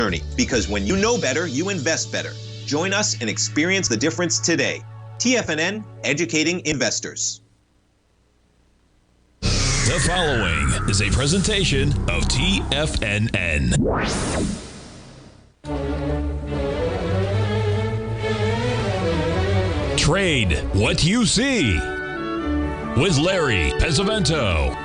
journey, because when you know better, you invest better. Join us and experience the difference today. TFNN, educating investors. The following is a presentation of TFNN. Trade what you see with Larry Pesavento.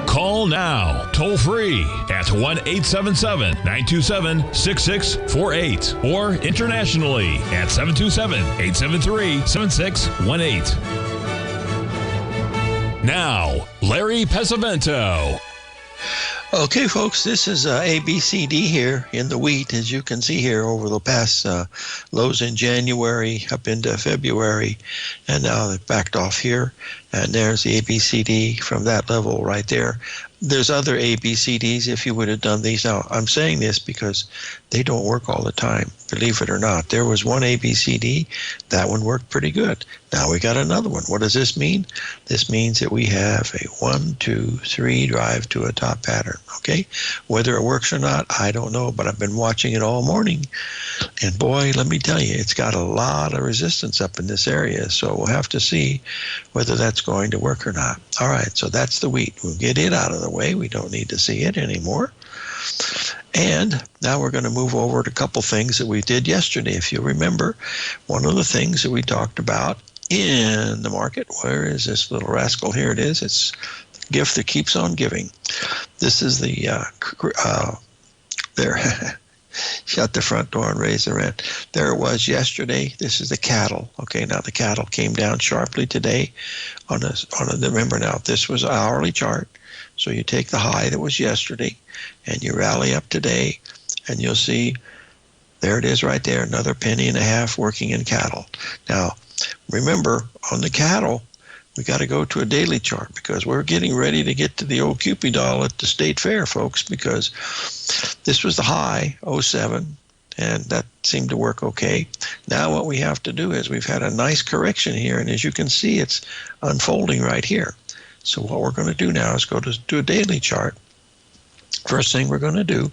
Call now, toll free at 1-877-927-6648 or internationally at 727-873-7618. Now, Larry Pesavento. Okay, folks, this is ABCD here in the wheat, as you can see here over the past lows in January up into February, and now they've backed off here, and there's the ABCD from that level right there. There's other ABCDs if you would have done these. Now, I'm saying this because they don't work all the time, believe it or not. There was one ABCD, that one worked pretty good. Now we got another one. What does this mean? This means that we have a 1, 2, 3 drive to a top pattern, okay? Whether it works or not, I don't know, but I've been watching it all morning. And boy, let me tell you, it's got a lot of resistance up in this area, so we'll have to see whether that's going to work or not. All right, so that's the wheat. We'll get it out of the way. We don't need to see it anymore. And now we're going to move over to a couple things that we did yesterday. If you remember, one of the things that we talked about in the market, where is this little rascal? Here it is. It's the gift that keeps on giving. This is the, there, shut the front door and raise the rent. There it was yesterday. This is the cattle. Okay, now the cattle came down sharply today on a remember now, this was an hourly chart. So you take the high that was yesterday and you rally up today, and you'll see there it is right there, another penny and a half working in cattle. Now, remember, on the cattle, we got to go to a daily chart because we're getting ready to get to the old Cupid doll at the state fair, folks, because this was the high, 07, and that seemed to work okay. Now what we have to do is we've had a nice correction here, and as you can see, it's unfolding right here. So what we're going to do now is go to a daily chart. First thing we're going to do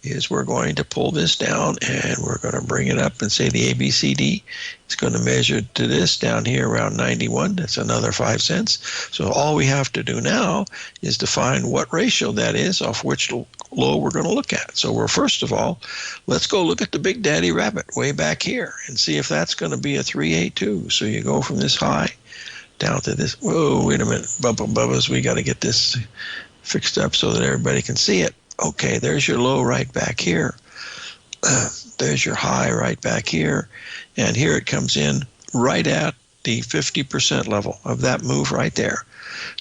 is we're going to pull this down and we're going to bring it up and say the ABCD. It's going to measure to this down here around 91. That's another 5 cents. So all we have to do now is to find what ratio that is off which low we're going to look at. So we're first of all, let's go look at the Big Daddy Rabbit way back here and see if that's going to be a 382. So you go from this high down to this. Whoa, wait a minute, Bubba's, we got to get this fixed up so that everybody can see it. Okay, there's your low right back here. There's your high right back here. And here it comes in right at the 50% level of that move right there.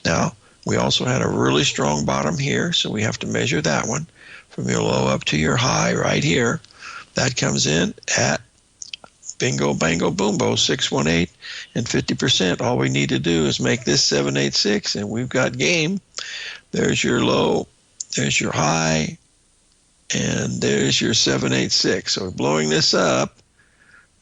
Now, we also had a really strong bottom here, so we have to measure that one from your low up to your high right here. That comes in at bingo, bango, boombo, 618 and 50%. All we need to do is make this 786, and we've got game. There's your low, there's your high, and there's your 786. So blowing this up,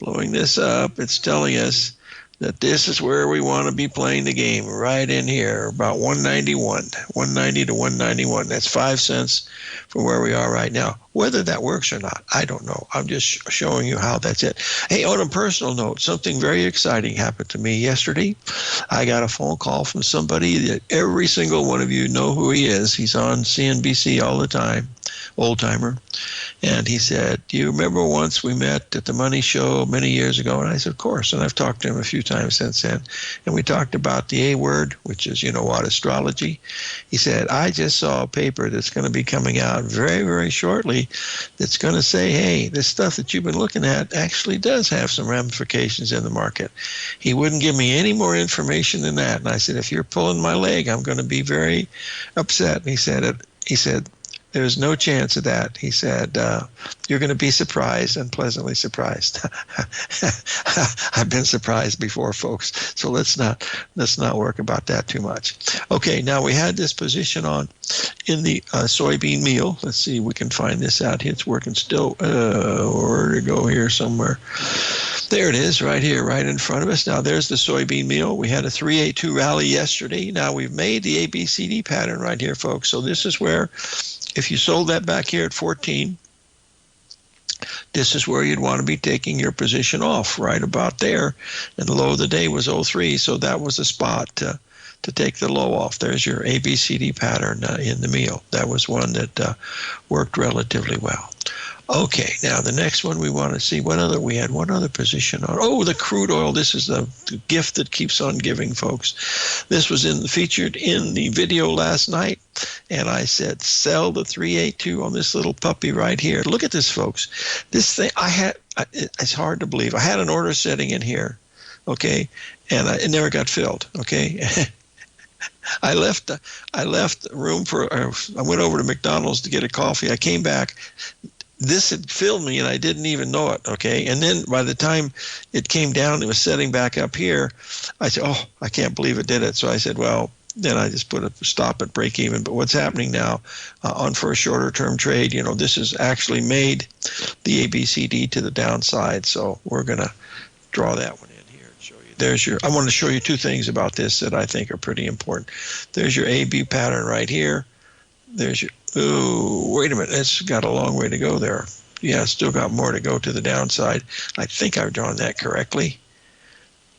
it's telling us that this is where we want to be playing the game, right in here, about 191, 190 to 191. That's 5 cents from where we are right now. Whether that works or not, I don't know. I'm just showing you how that's it. Hey, on a personal note, something very exciting happened to me yesterday. I got a phone call from somebody that every single one of you know who he is. He's on CNBC all the time, old timer. And he said, do you remember once we met at the Money Show many years ago? And I said, of course. And I've talked to him a few times since then. And we talked about the A word, which is, you know what, astrology. He said, I just saw a paper that's going to be coming out very, very shortly that's going to say, hey, this stuff that you've been looking at actually does have some ramifications in the market. He wouldn't give me any more information than that. And I said, if you're pulling my leg, I'm going to be very upset. And he said, there's no chance of that. He said, you're going to be surprised and pleasantly surprised. I've been surprised before, folks. So let's not work about that too much. Okay, now we had this position on in the soybean meal. Let's see if we can find this out. It's working still. Where to go here somewhere? There it is right here, right in front of us. Now there's the soybean meal. We had a 382 rally yesterday. Now we've made the ABCD pattern right here, folks. So this is where, if you sold that back here at 14, this is where you'd want to be taking your position off, right about there. And the low of the day was 03, so that was a spot to take the low off. There's your ABCD pattern in the meal. That was one that worked relatively well. Okay, now the next one we want to see, we had one other position on. Oh, the crude oil. This is the gift that keeps on giving, folks. This was featured in the video last night, and I said sell the 382 on this little puppy right here. Look at this, folks. This thing, it's hard to believe. I had an order setting in here, okay, and it never got filled, okay. I left room I went over to McDonald's to get a coffee. I came back. This had filled me, and I didn't even know it, okay? And then by the time it came down, it was setting back up here. I said, oh, I can't believe it did it. So I said, well, then I just put a stop at break even. But what's happening now for a shorter term trade, this has actually made the ABCD to the downside. So we're going to draw that one in here and show you. I want to show you two things about this that I think are pretty important. There's your AB pattern right here. There's your, oh, wait a minute, it's got a long way to go there. Yeah, it's still got more to go to the downside. I think I've drawn that correctly.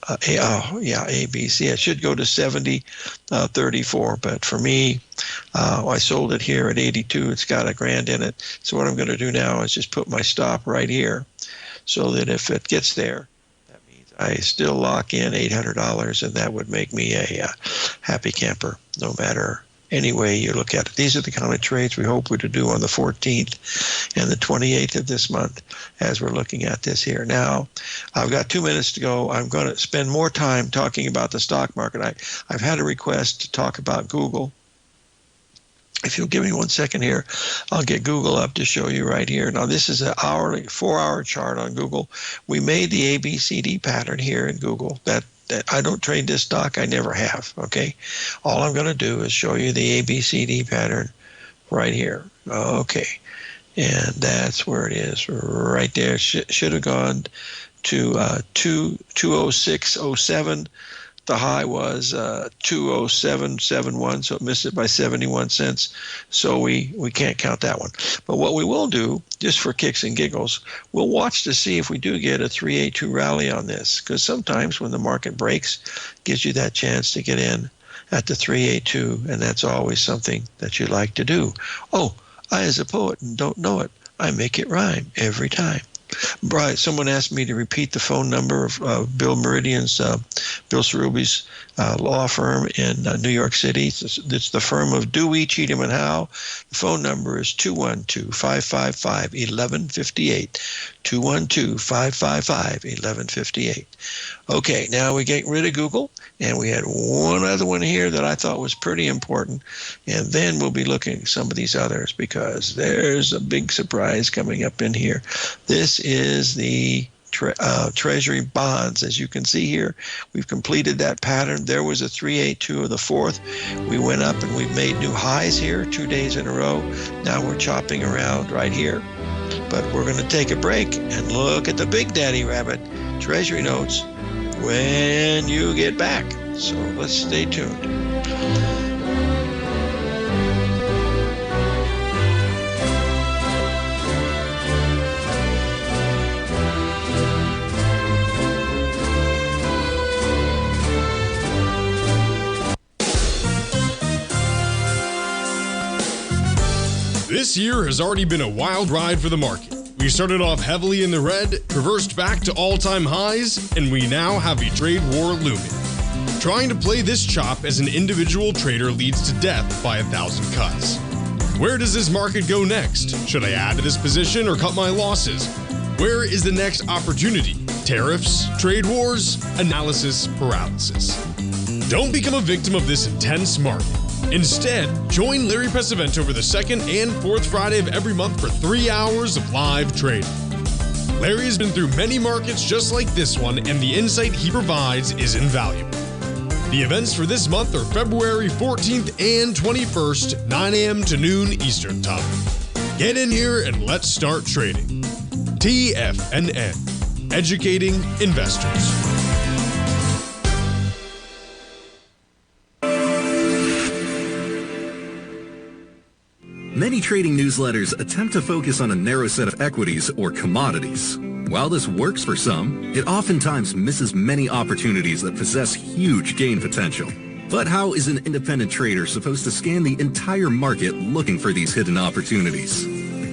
ABC. It should go to 70.34, but for me, I sold it here at 82. It's got $1,000 in it. So what I'm going to do now is just put my stop right here, so that if it gets there, that means I still lock in $800, and that would make me a happy camper, no matter any way you look at it. These are the kind of trades we hope to do on the 14th and the 28th of this month as we're looking at this here. Now, I've got 2 minutes to go. I'm going to spend more time talking about the stock market. I've had a request to talk about Google. If you'll give me 1 second here, I'll get Google up to show you right here. Now, this is an hourly, 4-hour chart on Google. We made the ABCD pattern here in Google. That I don't trade this stock. I never have, okay? All I'm going to do is show you the ABCD pattern right here. Okay, and that's where it is right there. Should have gone to 206.07. The high was 207.71, so it missed it by 71 cents. So we can't count that one. But what we will do, just for kicks and giggles, we'll watch to see if we do get a 382 rally on this, because sometimes when the market breaks, it gives you that chance to get in at the 382, and that's always something that you like to do. Oh, I, as a poet, and don't know it, I make it rhyme every time. Right, someone asked me to repeat the phone number of Bill Meridian's, Bill Cerubi's law firm in New York City. It's the firm of Dewey, Cheatham, and Howe. The phone number is 212-555-1158. 212-555-1158. Okay, now we get rid of Google, and we had one other one here that I thought was pretty important, and then we'll be looking at some of these others, because there's a big surprise coming up in here. This is the Treasury bonds. As you can see here, we've completed that pattern. There was a 382 of the 4th. We went up and we've made new highs here 2 days in a row. Now we're chopping around right here. But we're going to take a break and look at the big daddy rabbit, Treasury notes, when you get back. So let's stay tuned. This year has already been a wild ride for the market. We started off heavily in the red, reversed back to all-time highs, and we now have a trade war looming. Trying to play this chop as an individual trader leads to death by 1,000 cuts. Where does this market go next? Should I add to this position or cut my losses? Where is the next opportunity? Tariffs, trade wars, analysis paralysis. Don't become a victim of this intense market. Instead, join Larry Pesavento over the second and fourth Friday of every month for 3 hours of live trading. Larry has been through many markets just like this one, and the insight he provides is invaluable. The events for this month are February 14th and 21st, 9 a.m. to noon Eastern Time. Get in here and let's start trading. TFNN. educating investors. Many trading newsletters attempt to focus on a narrow set of equities or commodities. While this works for some, it oftentimes misses many opportunities that possess huge gain potential. But how is an independent trader supposed to scan the entire market looking for these hidden opportunities?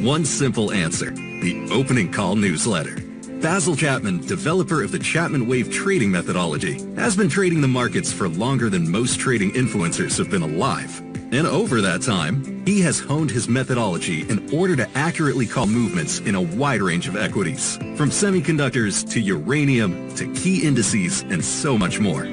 One simple answer: the opening call newsletter. Basil Chapman, developer of the Chapman Wave trading methodology, has been trading the markets for longer than most trading influencers have been alive. And over that time, he has honed his methodology in order to accurately call movements in a wide range of equities, from semiconductors to uranium to key indices and so much more.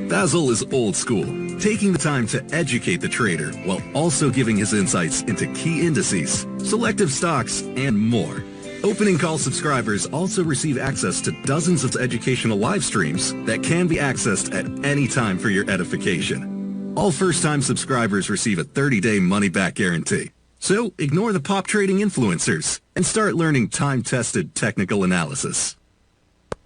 Basil is old school, taking the time to educate the trader while also giving his insights into key indices, selective stocks, and more. Opening call subscribers also receive access to dozens of educational live streams that can be accessed at any time for your edification. All first-time subscribers receive a 30-day money-back guarantee. So ignore the pop trading influencers and start learning time-tested technical analysis.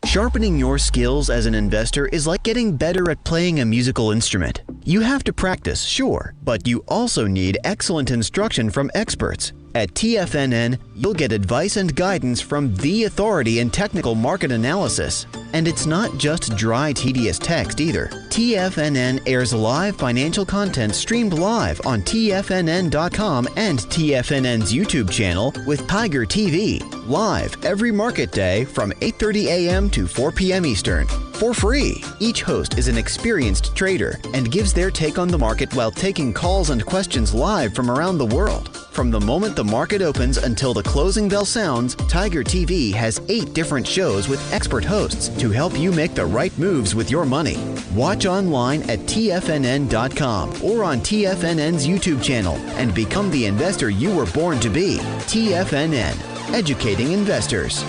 Sharpening your skills as an investor is like getting better at playing a musical instrument. You have to practice, sure, but you also need excellent instruction from experts. At TFNN, you'll get advice and guidance from the authority in technical market analysis. And it's not just dry, tedious text either. TFNN airs live financial content streamed live on TFNN.com and TFNN's YouTube channel with Tiger TV, live every market day from 8:30 a.m. to 4 p.m. Eastern, for free. Each host is an experienced trader and gives their take on the market while taking calls and questions live from around the world. From the moment the market opens until the closing bell sounds, Tiger TV has 8 different shows with expert hosts to help you make the right moves with your money. Watch online at TFNN.com or on TFNN's YouTube channel and become the investor you were born to be. TFNN, educating investors.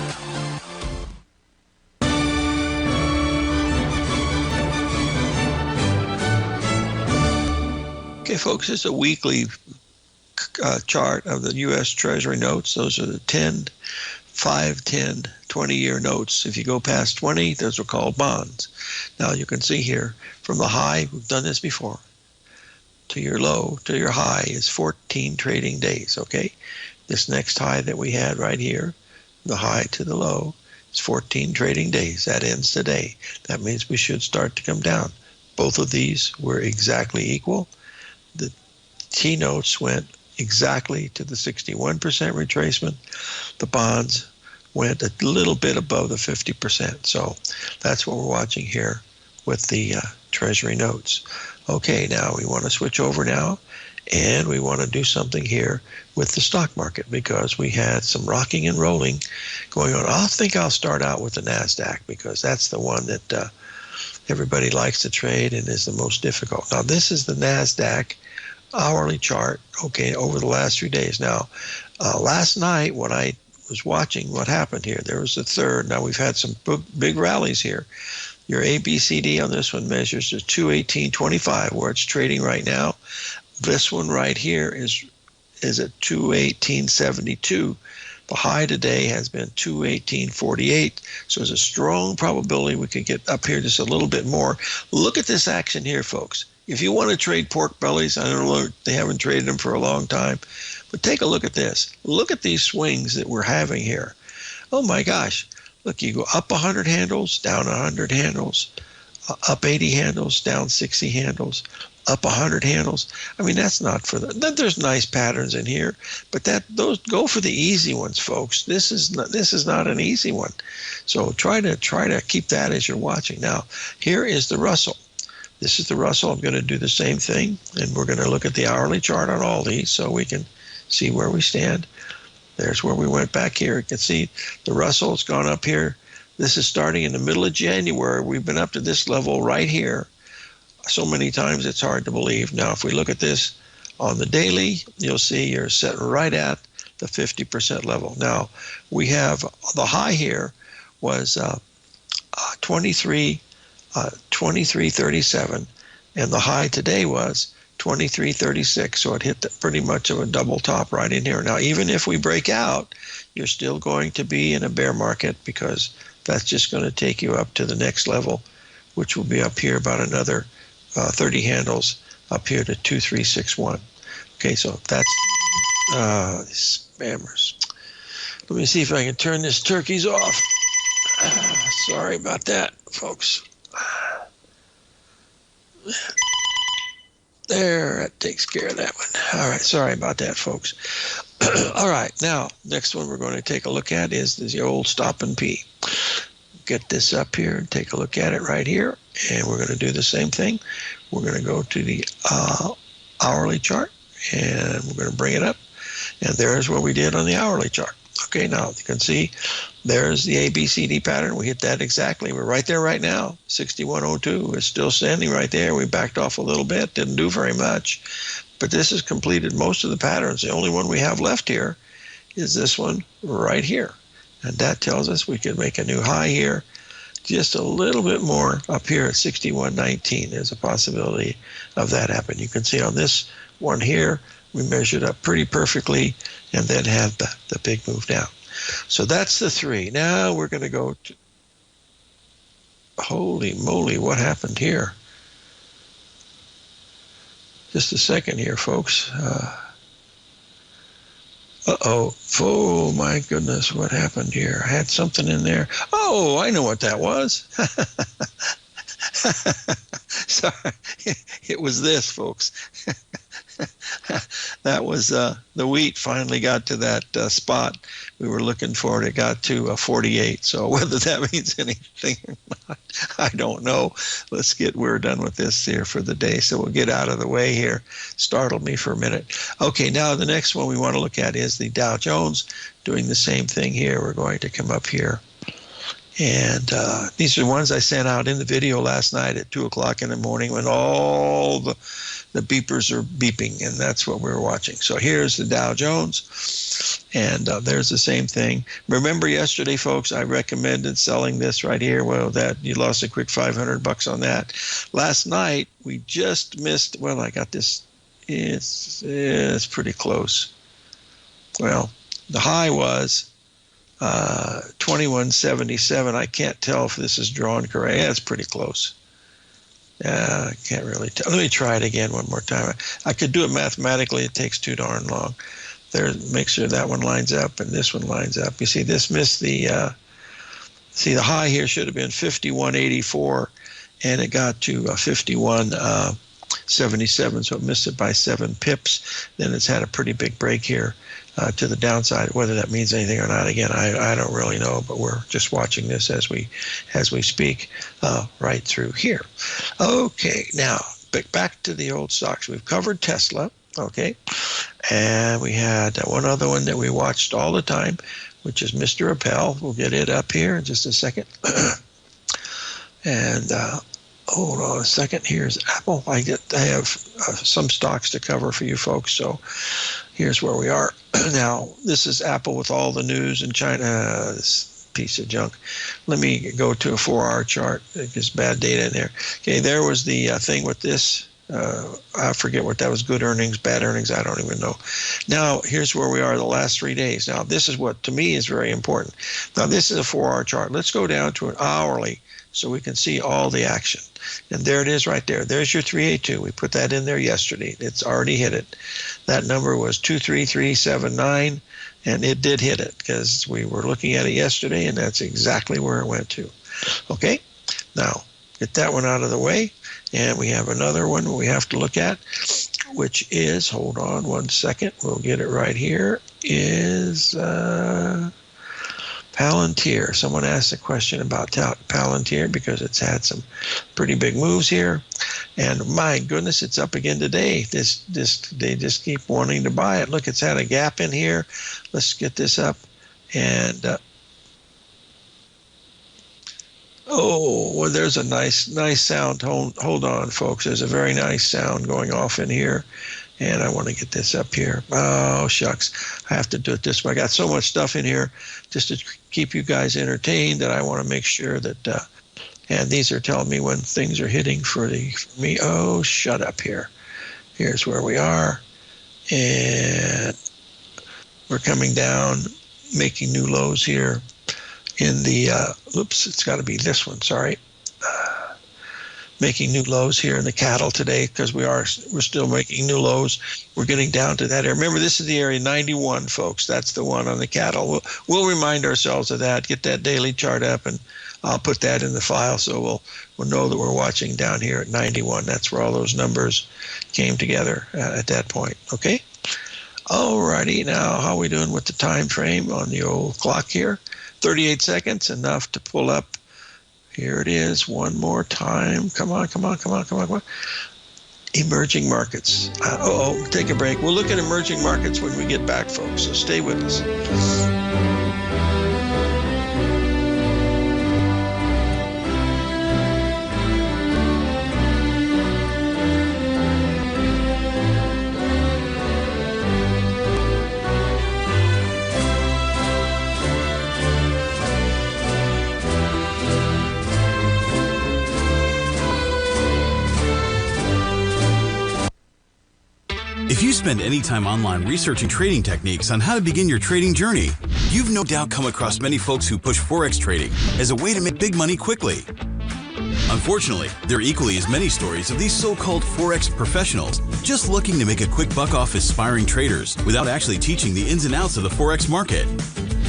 Okay, folks, this is a weekly chart of the U.S. Treasury notes. Those are the 10, 5, 10, 20-year notes. If you go past 20, those are called bonds. Now you can see here from the high, we've done this before, to your low, to your high is 14 trading days, okay? This next high that we had right here, the high to the low, is 14 trading days. That ends today. That means we should start to come down. Both of these were exactly equal. The T notes went exactly to the 61% retracement. The bonds went a little bit above the 50%. So that's what we're watching here with the Treasury notes. Okay, now we want to switch over now, and we want to do something here with the stock market because we had some rocking and rolling going on. I think I'll start out with the NASDAQ because that's the one that everybody likes to trade and is the most difficult. Now, this is the NASDAQ hourly chart, okay, over the last few days. Now, last night when I was watching what happened here, there was a third. Now, we've had some big rallies here. Your ABCD on this one measures to 218.25, where it's trading right now. This one right here is at 218.72. The high today has been 218.48, so there's a strong probability we could get up here just a little bit more. Look at this action here, folks. If you want to trade pork bellies, I don't know, they haven't traded them for a long time, but take a look at this. Look at these swings that we're having here. Oh my gosh. Look, you go up 100 handles, down 100 handles, up 80 handles, down 60 handles, up 100 handles. I mean, that's not for the. There's nice patterns in here, but those go for the easy ones, folks. This is not an easy one. So try to keep that as you're watching. Now, here is the Russell. This is the Russell. I'm going to do the same thing, and we're going to look at the hourly chart on all these so we can see where we stand. There's where we went back here. You can see the Russell has gone up here. This is starting in the middle of January. We've been up to this level right here so many times it's hard to believe. Now, if we look at this on the daily, you'll see you're set right at the 50% level. Now, we have the high here was 23.37, and the high today was 23.36, so it hit pretty much of a double top right in here. Now, even if we break out, you're still going to be in a bear market because That's just going to take you up to the next level, which will be up here about another 30 handles up here to 2361. Okay, so that's spammers. Let me see if I can turn this turkeys off. Sorry about that, folks. There, that takes care of that one. All right, sorry about that, folks. All right, now, next one we're going to take a look at is the old stop and P. Get this up here and take a look at it right here, and we're going to do the same thing. We're going to go to the hourly chart, and we're going to bring it up, and there's what we did on the hourly chart. Okay, now you can see there's the ABCD pattern. We hit that exactly. We're right there right now. 6102 is still standing right there. We backed off a little bit, didn't do very much, but this has completed most of the patterns. The only one we have left here is this one right here, and that tells us we could make a new high here, just a little bit more up here at 6119. There's a possibility of that happening. You can see on this one here, we measured up pretty perfectly and then had the big move down. So that's the three. Now we're going to go to, holy moly, what happened here? Just a second here, folks. Oh my goodness, what happened here? I had something in there. Oh, I know what that was. Sorry, it was this, folks. That was the wheat finally got to that spot we were looking for. It got to 48. So whether that means anything or not, I don't know. We're done with this here for the day. So we'll get out of the way here. Startled me for a minute. Okay, now the next one we want to look at is the Dow Jones doing the same thing here. We're going to come up here. And these are ones I sent out in the video last night at 2 o'clock in the morning when all the beepers are beeping, and that's what we're watching. So here's the Dow Jones, and there's the same thing. Remember yesterday, folks, I recommended selling this right here. Well, that you lost a quick $500 on that. Last night, we just missed, well, I got this, it's pretty close. Well, the high was 2177. I can't tell if this is drawn correct. Yeah, it's pretty close. I can't really tell. Let me try it again one more time. I could do it mathematically. It takes too darn long. There, make sure that one lines up and this one lines up. You see, this missed the. See, the high here should have been 5184, and it got to 5177. So it missed it by 7 pips. Then it's had a pretty big break here. To the downside. Whether that means anything or not, again, I don't really know, but we're just watching this as we speak right through here. Okay, now back to the old stocks. We've covered Tesla, okay, and we had one other one that we watched all the time, which is Mr. Appel. We'll get it up here in just a second. And hold on a second. Here's Apple. I have some stocks to cover for you folks, so here's where we are. Now, this is Apple with all the news in China. This piece of junk. Let me go to a 4-hour chart. There's bad data in there. Okay, there was the thing with this. I forget what that was. Good earnings, bad earnings. I don't even know. Now, here's where we are the last 3 days. Now, this is what, to me, is very important. Now, this is a 4-hour chart. Let's go down to an hourly so we can see all the action. And there it is right there. There's your 382. We put that in there yesterday. It's already hit it. That number was 23379, and it did hit it because we were looking at it yesterday, and that's exactly where it went to. Okay? Now, get that one out of the way, and we have another one we have to look at, which is, hold on one second, we'll get it right here, is Palantir. Someone asked a question about Palantir because it's had some pretty big moves here, and my goodness, it's up again today. They just keep wanting to buy it. Look, it's had a gap in here. Let's get this up, and oh, well, there's a nice sound. Hold on, folks. There's a very nice sound going off in here. And I want to get this up here. Oh, shucks. I have to do it this way. I got so much stuff in here just to keep you guys entertained that I want to make sure that, and these are telling me when things are hitting for me. Oh, shut up here. Here's where we are. And we're coming down, making new lows here in the, oops, it's got to be this one, sorry. Making new lows here in the cattle today because we're still making new lows. We're getting down to that area. Remember, this is the area 91, folks. That's the one on the cattle. We'll remind ourselves of that. Get that daily chart up, and I'll put that in the file so we'll know that we're watching down here at 91. That's where all those numbers came together at that point. Okay. Alrighty. Now, how are we doing with the time frame on the old clock here? 38 seconds, enough to pull up. Here it is, one more time. Come on. Emerging markets. Take a break. We'll look at emerging markets when we get back, folks, so stay with us. If you spend any time online researching trading techniques on how to begin your trading journey, you've no doubt come across many folks who push Forex trading as a way to make big money quickly. Unfortunately, there are equally as many stories of these so-called Forex professionals just looking to make a quick buck off aspiring traders without actually teaching the ins and outs of the Forex market.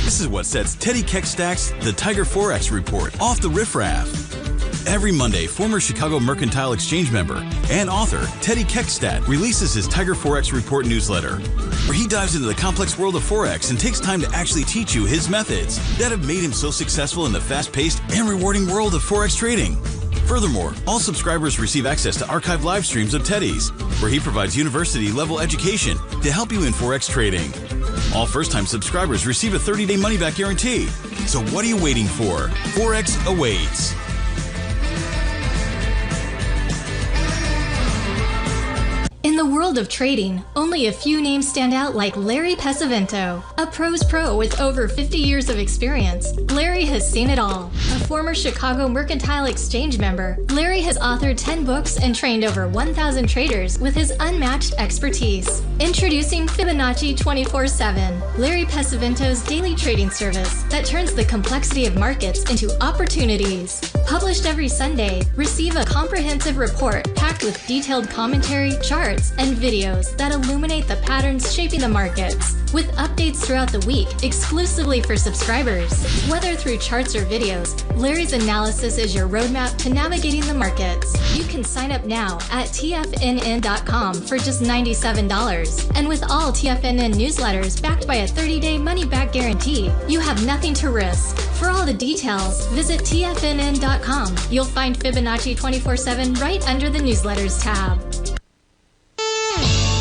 This is what sets Teddy Keckstack's The Tiger Forex Report off the riffraff. Every Monday, former Chicago Mercantile Exchange member and author Teddy Keckstack releases his Tiger Forex Report newsletter, where he dives into the complex world of Forex and takes time to actually teach you his methods that have made him so successful in the fast-paced and rewarding world of Forex trading. Furthermore, all subscribers receive access to archived live streams of Teddy's, where he provides university-level education to help you in Forex trading. All first-time subscribers receive a 30-day money-back guarantee. So what are you waiting for? Forex awaits. In the world of trading, only a few names stand out like Larry Pesavento. A pro's pro with over 50 years of experience, Larry has seen it all. A former Chicago Mercantile Exchange member, Larry has authored 10 books and trained over 1,000 traders with his unmatched expertise. Introducing Fibonacci 24/7, Larry Pesavento's daily trading service that turns the complexity of markets into opportunities. Published every Sunday, receive a comprehensive report packed with detailed commentary, charts, and videos that illuminate the patterns shaping the markets, with updates throughout the week exclusively for subscribers. Whether through charts or videos, Larry's analysis is your roadmap to navigating the markets. You can sign up now at TFNN.com for just $97. And with all TFNN newsletters backed by a 30-day money-back guarantee, you have nothing to risk. For all the details, visit TFNN.com. You'll find Fibonacci 24/7 right under the newsletters tab.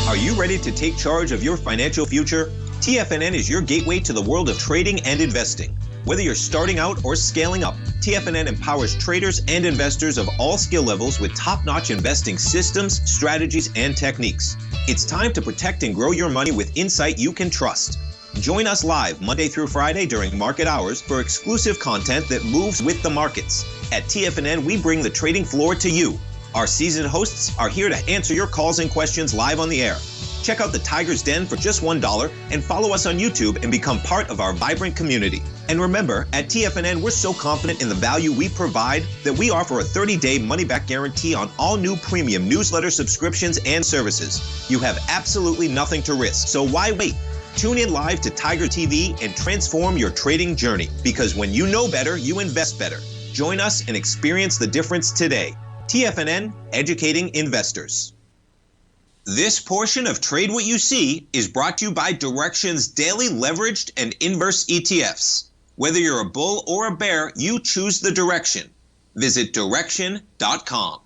Are you ready to take charge of your financial future? TFNN is your gateway to the world of trading and investing. Whether you're starting out or scaling up, TFNN empowers traders and investors of all skill levels with top-notch investing systems, strategies, and techniques. It's time to protect and grow your money with insight you can trust. Join us live Monday through Friday during market hours for exclusive content that moves with the markets. At TFNN, we bring the trading floor to you. Our seasoned hosts are here to answer your calls and questions live on the air. Check out the Tiger's Den for just $1 and follow us on YouTube and become part of our vibrant community. And remember, at TFNN, we're so confident in the value we provide that we offer a 30-day money-back guarantee on all new premium newsletter subscriptions and services. You have absolutely nothing to risk, so why wait? Tune in live to Tiger TV and transform your trading journey, because when you know better, you invest better. Join us and experience the difference today. TFNN, educating investors. This portion of Trade What You See is brought to you by Direxion's daily leveraged and inverse ETFs. Whether you're a bull or a bear, you choose the direction. Visit Direxion.com.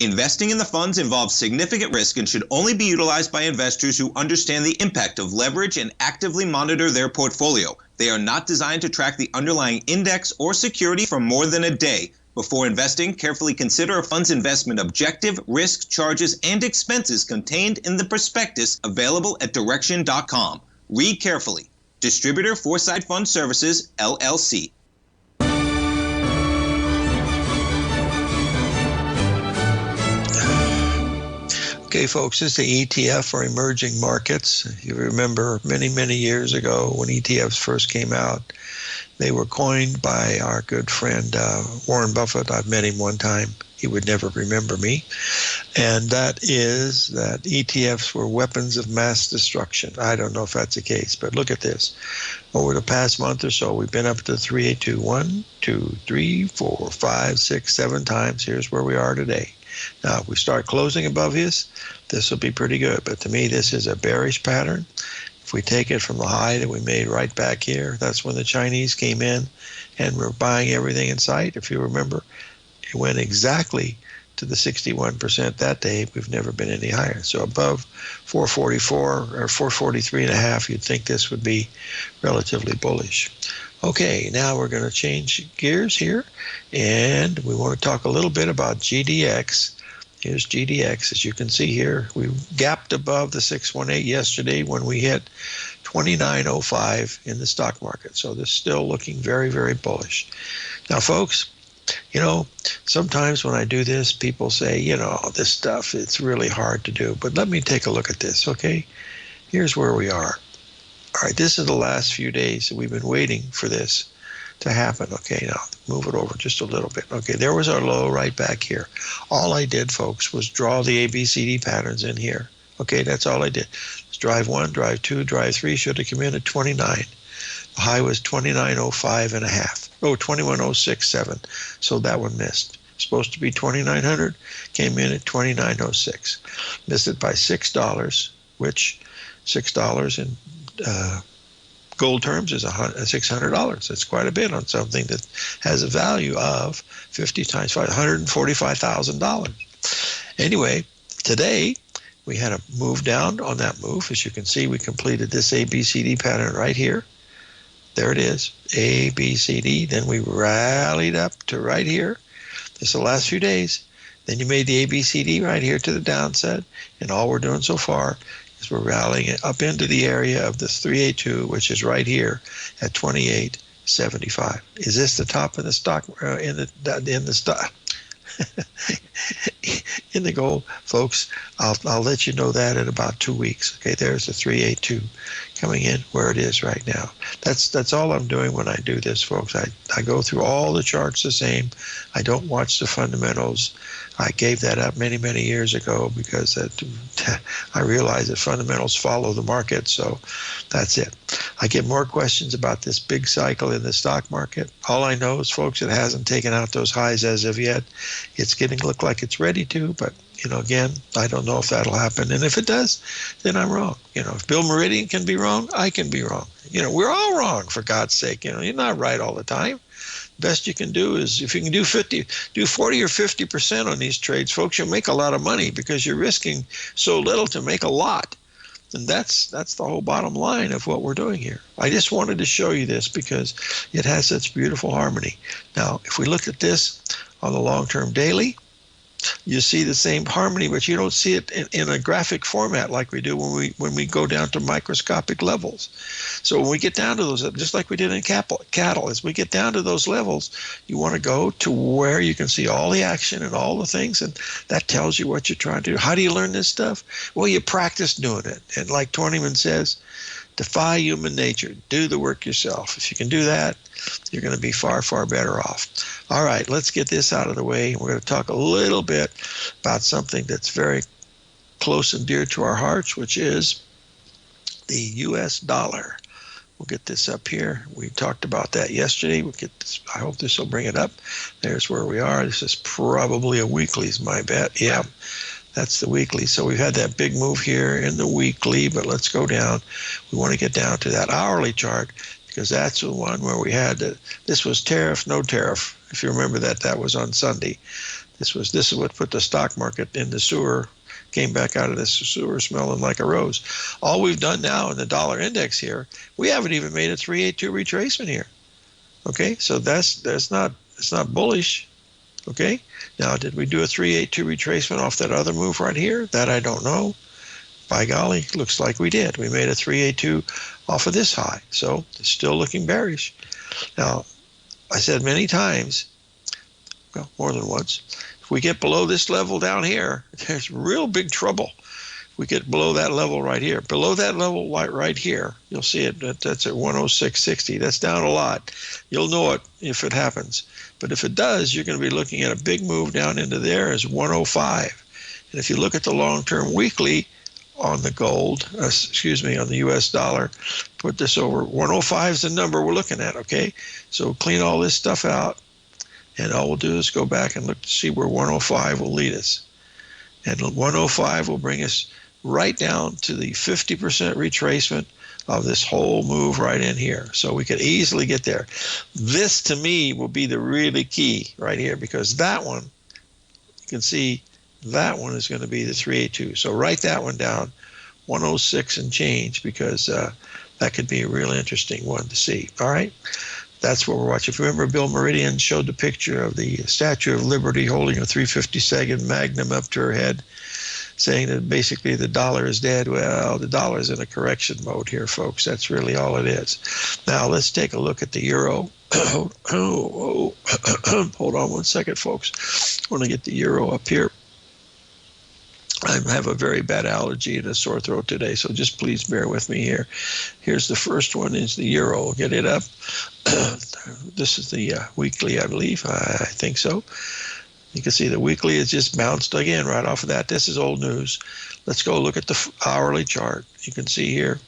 Investing in the funds involves significant risk and should only be utilized by investors who understand the impact of leverage and actively monitor their portfolio. They are not designed to track the underlying index or security for more than a day. Before investing, carefully consider a fund's investment objective, risk, charges, and expenses contained in the prospectus available at Direxion.com. Read carefully. Distributor Foresight Fund Services, LLC. Okay, folks, this is the ETF for emerging markets. You remember many, many years ago when ETFs first came out, They were coined by our good friend Warren Buffett. I've met him one time. He would never remember me. And that is that ETFs were weapons of mass destruction. I don't know if that's the case, but look at this. Over the past month or so, we've been up to 382. 1, 2, 3, 4, 5, 6, 7 times. Here's where we are today. Now, if we start closing above this will be pretty good. But to me, this is a bearish pattern. If we take it from the high that we made right back here, that's when the Chinese came in and were buying everything in sight. If you remember, it went exactly to the 61% that day. We've never been any higher. So above 444 or 443.5, you'd think this would be relatively bullish. Okay, now we're going to change gears here, and we want to talk a little bit about GDX. Here's GDX. As you can see here, we gapped above the 618 yesterday when we hit 29.05 in the stock market. So this is still looking very, very bullish. Now, folks, you know, sometimes when I do this, people say, you know, this stuff, it's really hard to do. But let me take a look at this, okay? Here's where we are. All right, this is the last few days that we've been waiting for this to happen. Okay, now move it over just a little bit. Okay, there was our low right back here. All I did, folks, was draw the ABCD patterns in here. Okay, that's all I did. It's drive 1, drive 2, drive 3 should have come in at 29. The high was 29.05 and a half. Oh, 21.067. So that one missed. Supposed to be 2,900, came in at 29.06. Missed it by $6, which $6 in gold terms is $600. That's quite a bit on something that has a value of 50 times $145,000. Anyway, today we had a move down on that move. As you can see, we completed this ABCD pattern right here. There it is, ABCD. Then we rallied up to right here. This is the last few days. Then you made the ABCD right here to the downside. And all we're doing so far is we're rallying it up into the area of this 382, which is right here at 28.75. Is this the top of the stock in the stock? In the gold, folks, I'll let you know that in about 2 weeks. Okay, there's the 382 coming in where it is right now. That's all I'm doing when I do this, folks. I go through all the charts the same. I don't watch the fundamentals. I gave that up many, many years ago because I realized that fundamentals follow the market. So that's it. I get more questions about this big cycle in the stock market. All I know is, folks, it hasn't taken out those highs as of yet. It's getting to look like it's ready to, but you know, again, I don't know if that'll happen. And if it does, then I'm wrong. You know, if Bill Meridian can be wrong, I can be wrong. You know, we're all wrong, for God's sake. You know, you're not right all the time. Best you can do is, if you can do 40 or 50% on these trades, folks, you'll make a lot of money because you're risking so little to make a lot. And that's the whole bottom line of what we're doing here. I just wanted to show you this because it has such beautiful harmony. Now, if we look at this on the long-term daily, you see the same harmony, but you don't see it in a graphic format like we do when we go down to microscopic levels. So when we get down to those, just like we did in cattle, as we get down to those levels, you want to go to where you can see all the action and all the things, and that tells you what you're trying to do. How do you learn this stuff? Well, you practice doing it. And like Twentyman says, defy human nature. Do the work yourself. If you can do that, you're going to be far, far better off. All right, let's get this out of the way. We're going to talk a little bit about something that's very close and dear to our hearts, which is the U.S. dollar. We'll get this up here. We talked about that yesterday. We'll get this. I hope this will bring it up. There's where we are. This is probably a weekly, is my bet. Yeah. That's the weekly. So we've had that big move here in the weekly, but let's go down. We want to get down to that hourly chart because that's the one where we had this was tariff, no tariff. If you remember that was on Sunday. This is what put the stock market in the sewer, came back out of the sewer smelling like a rose. All we've done now in the dollar index here, we haven't even made a 382 retracement here. Okay, so it's not bullish. Okay, now did we do a 382 retracement off that other move right here? That I don't know. By golly, looks like we did. We made a 382 off of this high, so it's still looking bearish. Now, I said many times, well, more than once, if we get below this level down here, there's real big trouble. we get below that level right here. Below that level right here, you'll see it. That's at 106.60. That's down a lot. You'll know it if it happens. But if it does, you're going to be looking at a big move down into there as 105. And if you look at the long-term weekly on the gold, on the US dollar, put this over. 105 is the number we're looking at, okay? So clean all this stuff out, and all we'll do is go back and look to see where 105 will lead us. And 105 will bring us right down to the 50% retracement of this whole move right in here. So we could easily get there. This, to me, will be the really key right here, because that one, you can see that one is going to be the 382. So write that one down, 106 and change, because that could be a real interesting one to see. All right? That's what we're watching. If you remember, Bill Meridian showed the picture of the Statue of Liberty holding a 352nd Magnum up to her head, saying that basically the dollar is dead. Well, the dollar is in a correction mode here, folks. That's really all it is. Now, let's take a look at the euro. Hold on one second, folks. I want to get the euro up here. I have a very bad allergy and a sore throat today, so just please bear with me here. Here's the first one, is the euro. We'll get it up. This is the weekly, I believe. I think so. You can see the weekly is just bounced again right off of that. This is old news. Let's go look at the hourly chart. You can see here,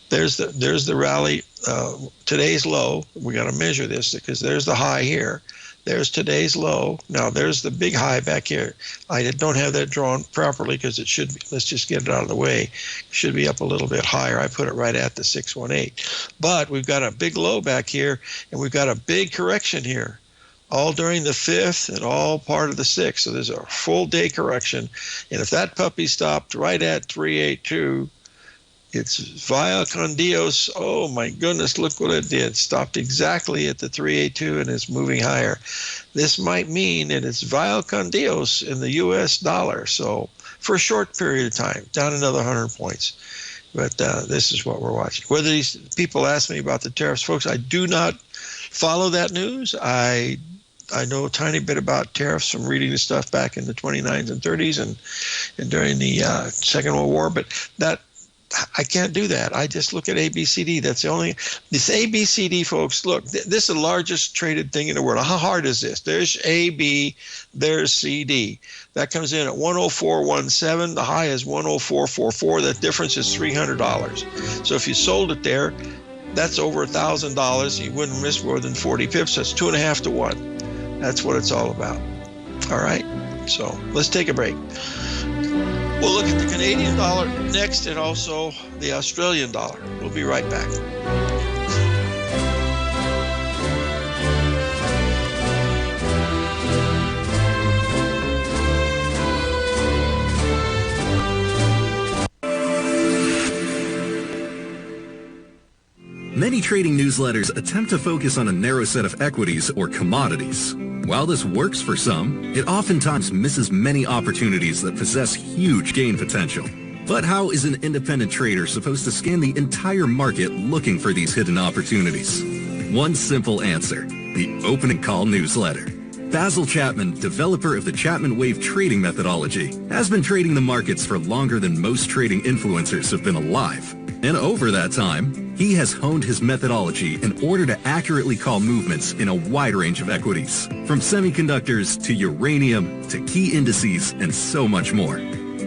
there's the rally. Today's low. We got to measure this because there's the high here. There's today's low. Now there's the big high back here. I don't have that drawn properly because it should be. Let's just get it out of the way. It should be up a little bit higher. I put it right at the 618. But we've got a big low back here, and we've got a big correction here, all during the 5th and all part of the 6th. So there's a full day correction. And if that puppy stopped right at 382, it's via con Dios. Oh my goodness, look what it did. Stopped exactly at the 382 and is moving higher. This might mean that it's via con Dios in the US dollar. So for a short period of time, down another 100 points. But this is what we're watching. Whether these people ask me about the tariffs, folks, I do not follow that news. I know a tiny bit about tariffs from reading the stuff back in the 29s and 30s and during the Second World War, but that I can't do that. I just look at ABCD. That's the only, this ABCD, folks, look, this is the largest traded thing in the world. How hard is this? There's AB, there's CD. That comes in at 104.17. The high is 104.44. That difference is $300. So if you sold it there, that's over $1,000. You wouldn't miss more than 40 pips. That's 2.5 to 1. That's what it's all about. All right. So let's take a break. We'll look at the Canadian dollar next and also the Australian dollar. We'll be right back. Many trading newsletters attempt to focus on a narrow set of equities or commodities. While this works for some, it oftentimes misses many opportunities that possess huge gain potential. But how is an independent trader supposed to scan the entire market looking for these hidden opportunities? One simple answer: the Opening Call newsletter. Basil Chapman, developer of the Chapman Wave trading methodology, has been trading the markets for longer than most trading influencers have been alive. And over that time, he has honed his methodology in order to accurately call movements in a wide range of equities, from semiconductors to uranium to key indices and so much more.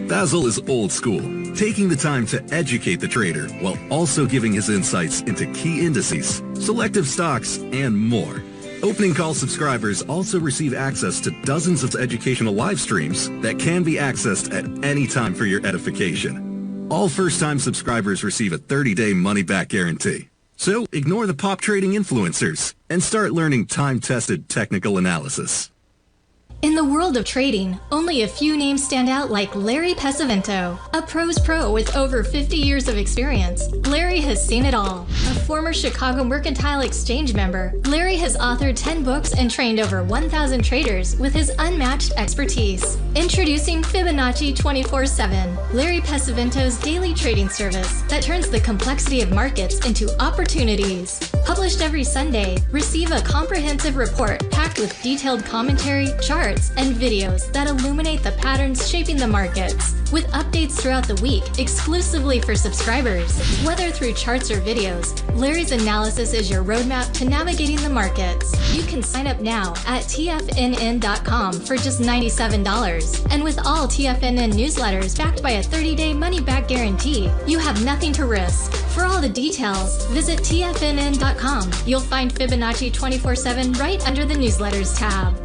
Basil is old school, taking the time to educate the trader while also giving his insights into key indices, selective stocks, and more. Opening Call subscribers also receive access to dozens of educational live streams that can be accessed at any time for your edification. All first-time subscribers receive a 30-day money-back guarantee. So ignore the pop trading influencers and start learning time-tested technical analysis. In the world of trading, only a few names stand out like Larry Pesavento, a pro's pro with over 50 years of experience. Larry has seen it all. A former Chicago Mercantile Exchange member, Larry has authored 10 books and trained over 1,000 traders with his unmatched expertise. Introducing Fibonacci 24/7, Larry Pesavento's daily trading service that turns the complexity of markets into opportunities. Published every Sunday, receive a comprehensive report packed with detailed commentary, charts, charts and videos that illuminate the patterns shaping the markets, with updates throughout the week exclusively for subscribers. Whether through charts or videos, Larry's analysis is your roadmap to navigating the markets. You can sign up now at TFNN.com for just $97. And with all TFNN newsletters backed by a 30-day money-back guarantee, you have nothing to risk. For all the details, visit TFNN.com. You'll find Fibonacci 24/7 right under the newsletters tab.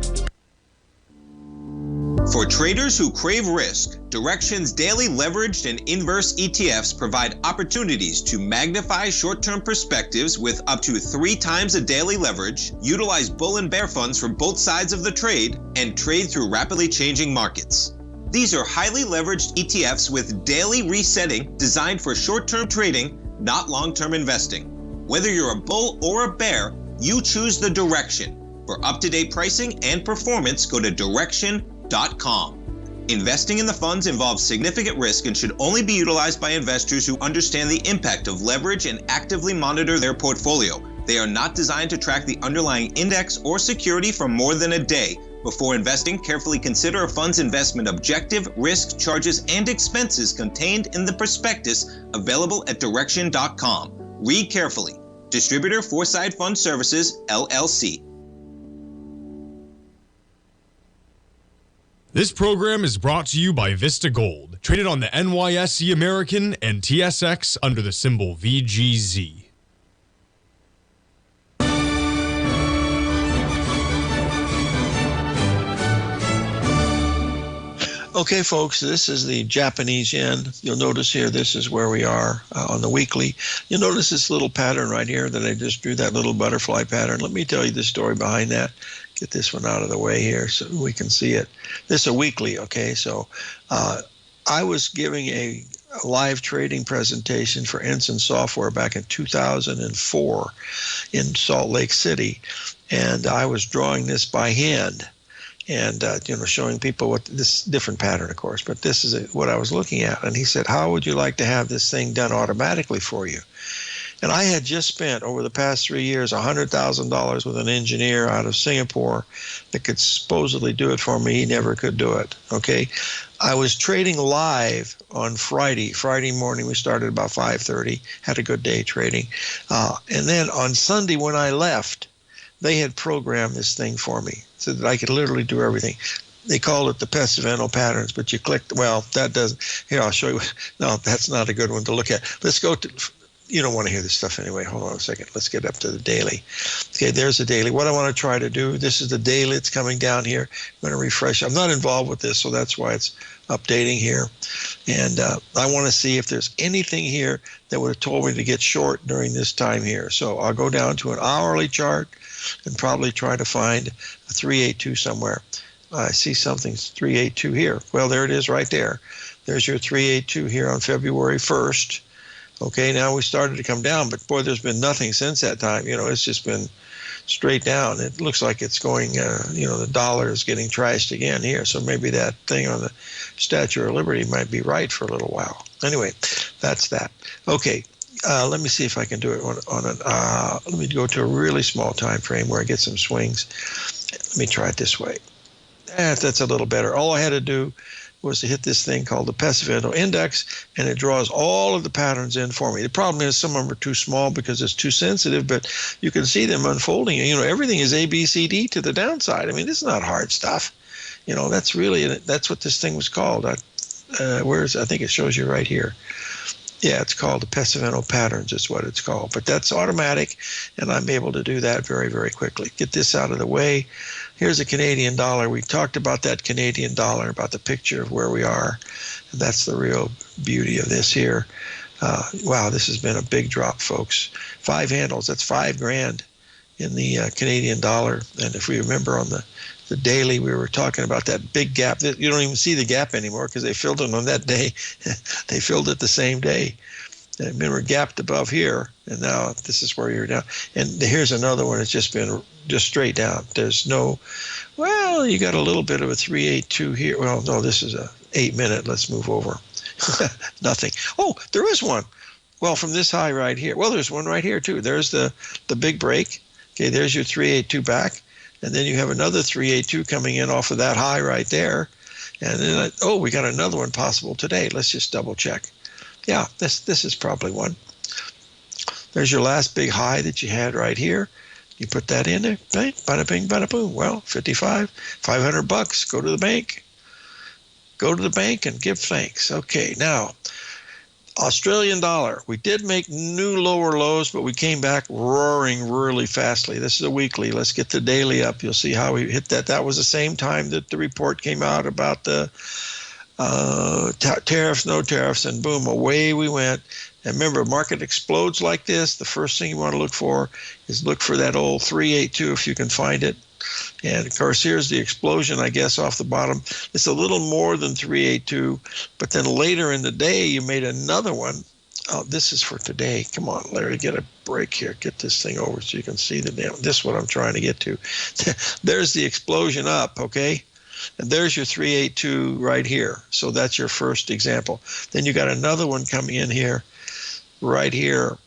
For traders who crave risk, Direxion's daily leveraged and inverse ETFs provide opportunities to magnify short-term perspectives with up to 3 times a daily leverage, utilize bull and bear funds from both sides of the trade, and trade through rapidly changing markets. These are highly leveraged ETFs with daily resetting designed for short-term trading, not long-term investing. Whether you're a bull or a bear, you choose the Direxion. For up-to-date pricing and performance, go to Direxion.com. Investing in the funds involves significant risk and should only be utilized by investors who understand the impact of leverage and actively monitor their portfolio. They are not designed to track the underlying index or security for more than a day. Before investing, carefully consider a fund's investment objective, risk, charges, and expenses contained in the prospectus available at Direxion.com. Read carefully. Distributor Foreside Fund Services, LLC. This program is brought to you by Vista Gold, traded on the NYSE American and TSX under the symbol VGZ. Okay, folks, this is the Japanese yen. You'll notice here, this is where we are on the weekly. You'll notice this little pattern right here that I just drew, that little butterfly pattern. Let me tell you the story behind that. Get this one out of the way here so we can see it. This is a weekly, okay? So I was giving a live trading presentation for Ensign Software back in 2004 in Salt Lake City, and I was drawing this by hand. And, showing people what this different pattern, of course, but this is what I was looking at. And he said, how would you like to have this thing done automatically for you? And I had just spent over the past 3 years $100,000 with an engineer out of Singapore that could supposedly do it for me. He never could do it. Okay. I was trading live on Friday morning. We started about 5:30, had a good day trading. And then on Sunday when I left, they had programmed this thing for me so that I could literally do everything. They called it the Pesavento patterns, but you clicked, well, that doesn't, here, I'll show you. No, that's not a good one to look at. Let's go to, you don't want to hear this stuff anyway. Hold on a second. Let's get up to the daily. Okay, there's the daily. What I want to try to do, this is the daily. It's coming down here. I'm going to refresh. I'm not involved with this, so that's why it's updating here. And I want to see if there's anything here that would have told me to get short during this time here. So I'll go down to an hourly chart and probably try to find a 382 somewhere. I see something 382 here. Well, there it is right there. There's your 382 here on February 1st. Okay, now we started to come down, but boy, there's been nothing since that time. It's just been straight down. It looks like it's going, the dollar is getting trashed again here. So maybe that thing on the Statue of Liberty might be right for a little while. Anyway, that's that. Okay. Let me see if I can do it let me go to a really small time frame where I get some swings. Let me try it this way. That's a little better. All I had to do was to hit this thing called the Pesavento index, and it draws all of the patterns in for me. The problem is some of them are too small because it's too sensitive, but you can see them unfolding. Everything is A, B, C, D to the downside. I mean, this is not hard stuff. That's what this thing was called. I think it shows you right here. Yeah, it's called the Pesavento patterns is what it's called. But that's automatic, and I'm able to do that very, very quickly. Get this out of the way. Here's a Canadian dollar. We talked about that Canadian dollar, about the picture of where we are. And that's the real beauty of this here. Wow, this has been a big drop, folks. 5 handles, that's $5,000 in the Canadian dollar. And if we remember on the daily, we were talking about that big gap. You don't even see the gap anymore because they filled it on that day. They filled it the same day. And remember, gapped above here, and now this is where you're down. And here's another one. It's just been just straight down. There's no, well, you got a little bit of a 382 here. Well, no, this is a 8-minute. Let's move over. Nothing. Oh, there is one. Well, from this high right here. Well, there's one right here too. There's the big break. Okay, there's your 382 back. And then you have another 382 coming in off of that high right there. And then, we got another one possible today. Let's just double check. Yeah, this is probably one. There's your last big high that you had right here. You put that in there, right? Bada bing, bada boom. Well, 55, $500. Go to the bank. Go to the bank and give thanks. Okay, now, Australian dollar. We did make new lower lows, but we came back roaring really fastly. This is a weekly. Let's get the daily up. You'll see how we hit that. That was the same time that the report came out about the tariffs, no tariffs, and boom, away we went. And remember, market explodes like this. The first thing you want to look for is look for that old 382 if you can find it. And of course, here's the explosion, I guess, off the bottom. It's a little more than 382, but then later in the day, you made another one. Oh, this is for today. Come on, Larry, get a break here. Get this thing over so you can see the damn. This is what I'm trying to get to. There's the explosion up, okay? And there's your 382 right here. So that's your first example. Then you got another one coming in here, right here.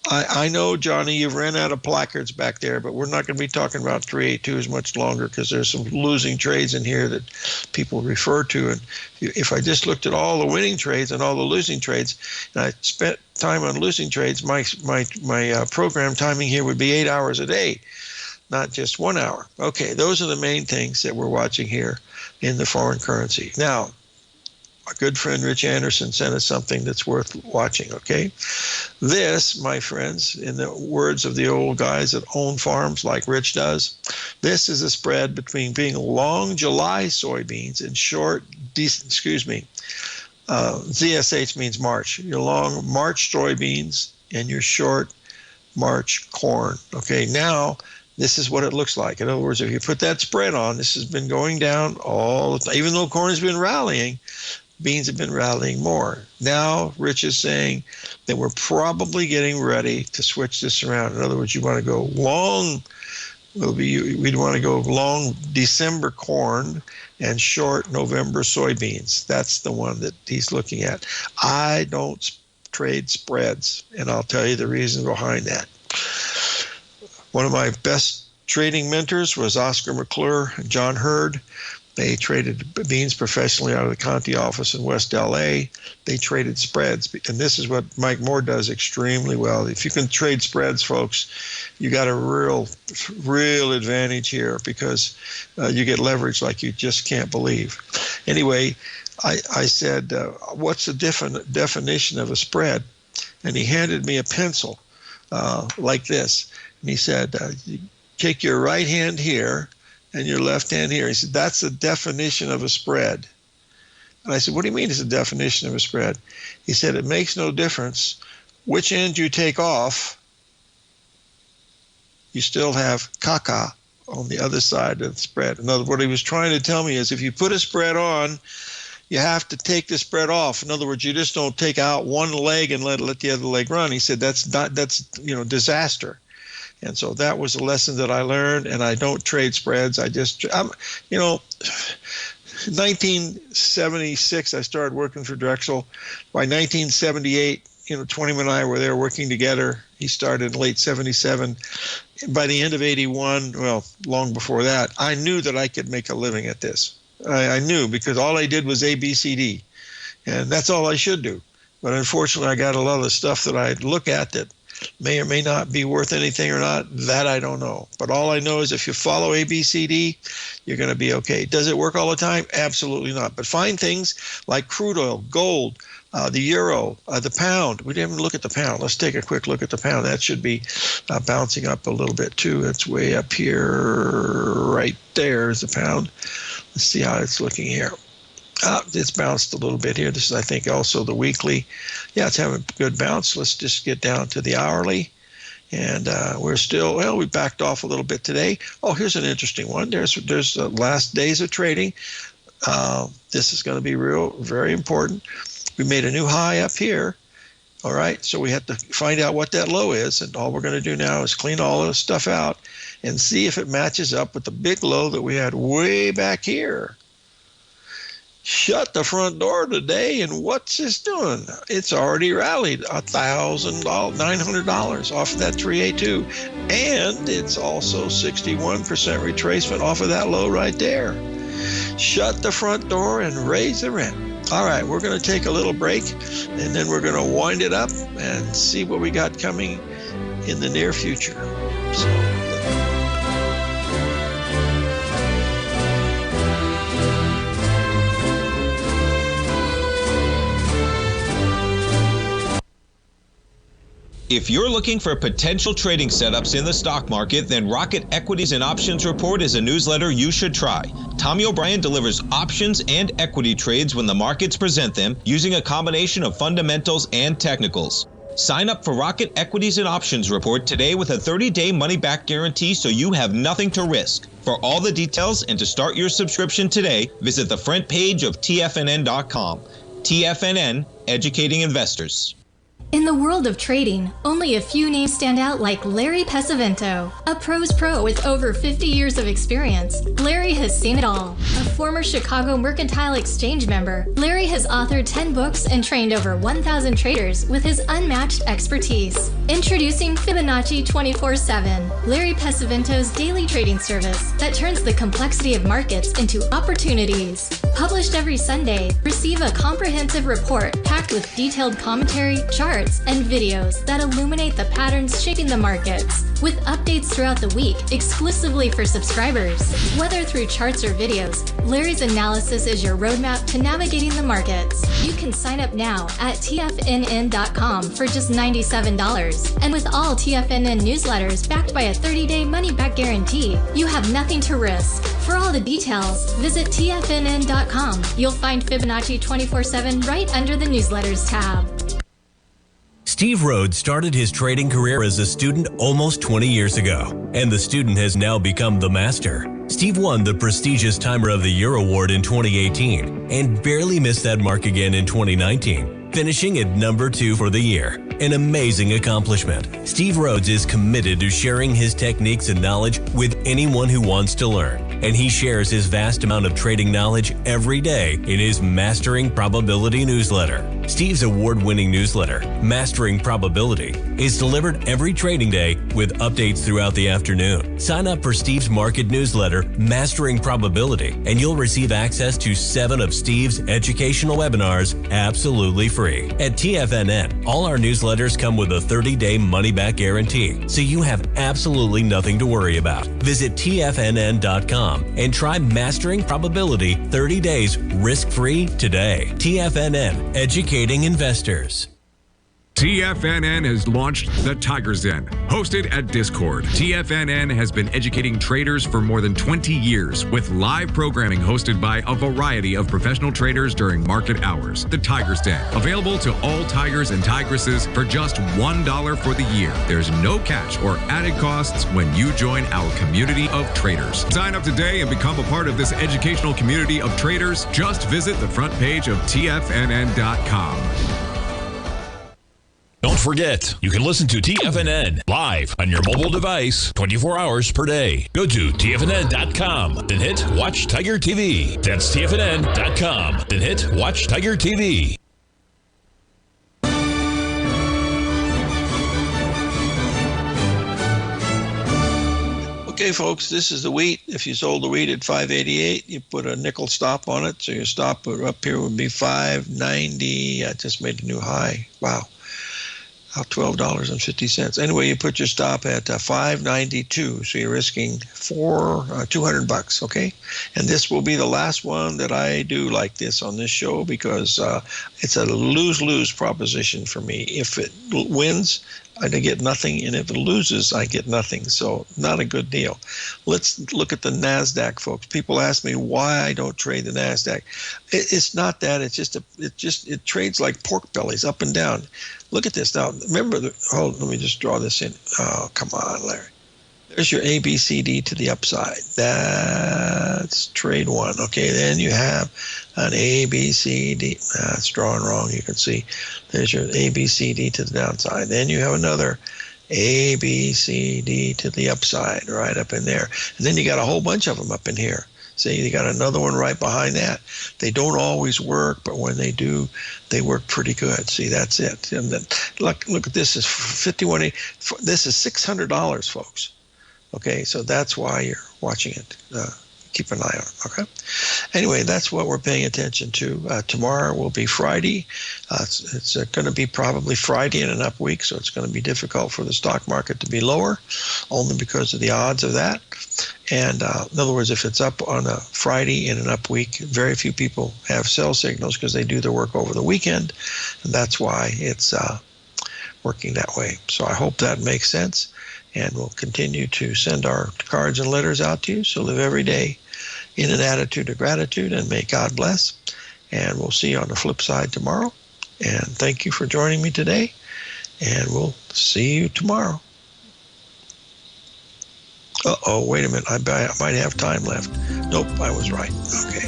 I know, Johnny, you've ran out of placards back there, but we're not going to be talking about 382s much longer because there's some losing trades in here that people refer to. And if I just looked at all the winning trades and all the losing trades, and I spent time on losing trades, my program timing here would be 8 hours a day, not just 1 hour. Okay, those are the main things that we're watching here in the foreign currency. Now, our good friend Rich Anderson sent us something that's worth watching, okay? This, my friends, in the words of the old guys that own farms like Rich does, this is a spread between being long July soybeans and short, ZSH means March. Your long March soybeans and your short March corn, okay? Now, this is what it looks like. In other words, if you put that spread on, this has been going down all the time. Even though corn has been rallying, beans have been rallying more. Now, Rich is saying that we're probably getting ready to switch this around. In other words, you want to go long. We'd want to go long December corn and short November soybeans. That's the one that he's looking at. I don't trade spreads, and I'll tell you the reason behind that. One of my best trading mentors was Oscar McClure and John Hurd. They traded beans professionally out of the Conti office in West LA. They traded spreads, and this is what Mike Moore does extremely well. If you can trade spreads, folks, you got a real advantage here because you get leverage like you just can't believe. Anyway, I said, what's the definition of a spread? And he handed me a pencil like this. And he said, you take your right hand here and your left hand here. He said, that's the definition of a spread. And I said, what do you mean it's a definition of a spread? He said, it makes no difference which end you take off. You still have caca on the other side of the spread. In other words, what he was trying to tell me is if you put a spread on, you have to take the spread off. In other words, you just don't take out one leg and let the other leg run. He said, that's disaster. And so that was a lesson that I learned, and I don't trade spreads. I'm 1976, I started working for Drexel. By 1978, Twentyman and I were there working together. He started in late 77. By the end of 81, well, long before that, I knew that I could make a living at this. I knew because all I did was ABCD, and that's all I should do. But unfortunately, I got a lot of the stuff that I look at that may or may not be worth anything or not. That I don't know. But all I know is if you follow ABCD, you're going to be okay. Does it work all the time? Absolutely not. But find things like crude oil, gold, the euro, the pound. We didn't even look at the pound. Let's take a quick look at the pound. That should be bouncing up a little bit too. It's way up here. Right there is the pound. Let's see how it's looking here. It's bounced a little bit here. This is, I think, also the weekly. Yeah, it's having a good bounce. Let's just get down to the hourly. And we're still, we backed off a little bit today. Oh, here's an interesting one. There's last days of trading. This is going to be very important. We made a new high up here. All right, so we have to find out what that low is. And all we're going to do now is clean all this stuff out and see if it matches up with the big low that we had way back here. shut the front door today, and what's this doing? It's already rallied $1,000, $900 off of that 382, and it's also 61% retracement off of that low right there. Shut the front door and raise the rent. All right, we're going to take a little break, and then we're going to wind it up and see what we got coming in the near future. If you're looking for potential trading setups in the stock market, then Rocket Equities and Options Report is a newsletter you should try. Tommy O'Brien delivers options and equity trades when the markets present them, using a combination of fundamentals and technicals. Sign up for Rocket Equities and Options Report today with a 30-day money-back guarantee, so you have nothing to risk. For all the details and to start your subscription today, visit the front page of TFNN.com. TFNN, educating investors. In the world of trading, only a few names stand out like Larry Pesavento. A pro's pro with over 50 years of experience, Larry has seen it all. A former Chicago Mercantile Exchange member, Larry has authored 10 books and trained over 1,000 traders with his unmatched expertise. Introducing Fibonacci 24/7, Larry Pesavento's daily trading service that turns the complexity of markets into opportunities. Published every Sunday, receive a comprehensive report packed with detailed commentary, charts, and videos that illuminate the patterns shaping the markets, with updates throughout the week exclusively for subscribers. Whether through charts or videos, Larry's analysis is your roadmap to navigating the markets. You can sign up now at TFNN.com for just $97. And with all TFNN newsletters backed by a 30-day money-back guarantee, you have nothing to risk. For all the details, visit TFNN.com. You'll find Fibonacci 24/7 right under the newsletters tab. Steve Rhodes started his trading career as a student almost 20 years ago, and the student has now become the master. Steve won the prestigious Timer of the Year award in 2018 and barely missed that mark again in 2019, finishing at number 2 for the year. An amazing accomplishment. Steve Rhodes is committed to sharing his techniques and knowledge with anyone who wants to learn, and he shares his vast amount of trading knowledge every day in his Mastering Probability newsletter. Steve's award-winning newsletter, Mastering Probability, is delivered every trading day with updates throughout the afternoon. Sign up for Steve's market newsletter, Mastering Probability, and you'll receive access to 7 of Steve's educational webinars absolutely free. At TFNN, all our newsletters come with a 30-day money-back guarantee, so you have absolutely nothing to worry about. Visit TFNN.com and try Mastering Probability 30 days risk-free today. TFNN, educating investors. TFNN has launched the Tiger's Den, hosted at Discord. TFNN has been educating traders for more than 20 years with live programming hosted by a variety of professional traders during market hours. The Tiger's Den, available to all tigers and tigresses for just $1 for the year. There's no catch or added costs when you join our community of traders. Sign up today and become a part of this educational community of traders. Just visit the front page of TFNN.com. Don't forget, you can listen to TFNN live on your mobile device 24 hours per day. Go to TFNN.com, then hit Watch Tiger TV. That's TFNN.com, then hit Watch Tiger TV. Okay, folks, this is the wheat. If you sold the wheat at 588, you put a nickel stop on it. So your stop up here would be 590. I just made a new high. Wow. $12.50. Anyway, you put your stop at 592, so you're risking $200, okay? And this will be the last one that I do like this on this show, because it's a lose-lose proposition for me. If it wins, I get nothing, and if it loses, I get nothing. So not a good deal. Let's look at the NASDAQ, folks. People ask me why I don't trade the NASDAQ. It's not that. It trades like pork bellies, up and down. Look at this now. Remember, let me just draw this in. Oh, come on, Larry. There's your ABCD to the upside. That's trade 1. Okay, then you have an ABCD. That's drawn wrong. You can see there's your ABCD to the downside. Then you have another ABCD to the upside, right up in there. And then you got a whole bunch of them up in here. See, you got another one right behind that. They don't always work, but when they do, they work pretty good. See, that's it. And then look at this. Is 51. This is $600, folks. Okay, so that's why you're watching it. Keep an eye on it, okay? Anyway, that's what we're paying attention to. Tomorrow will be Friday. It's going to be probably Friday in an up week, so it's going to be difficult for the stock market to be lower, only because of the odds of that. And in other words, if it's up on a Friday in an up week, very few people have sell signals because they do their work over the weekend, and that's why it's working that way. So I hope that makes sense, and we'll continue to send our cards and letters out to you. So live every day in an attitude of gratitude, and may God bless. And we'll see you on the flip side tomorrow. And thank you for joining me today, and we'll see you tomorrow. Uh-oh, wait a minute. I might have time left. Nope, I was right. Okay.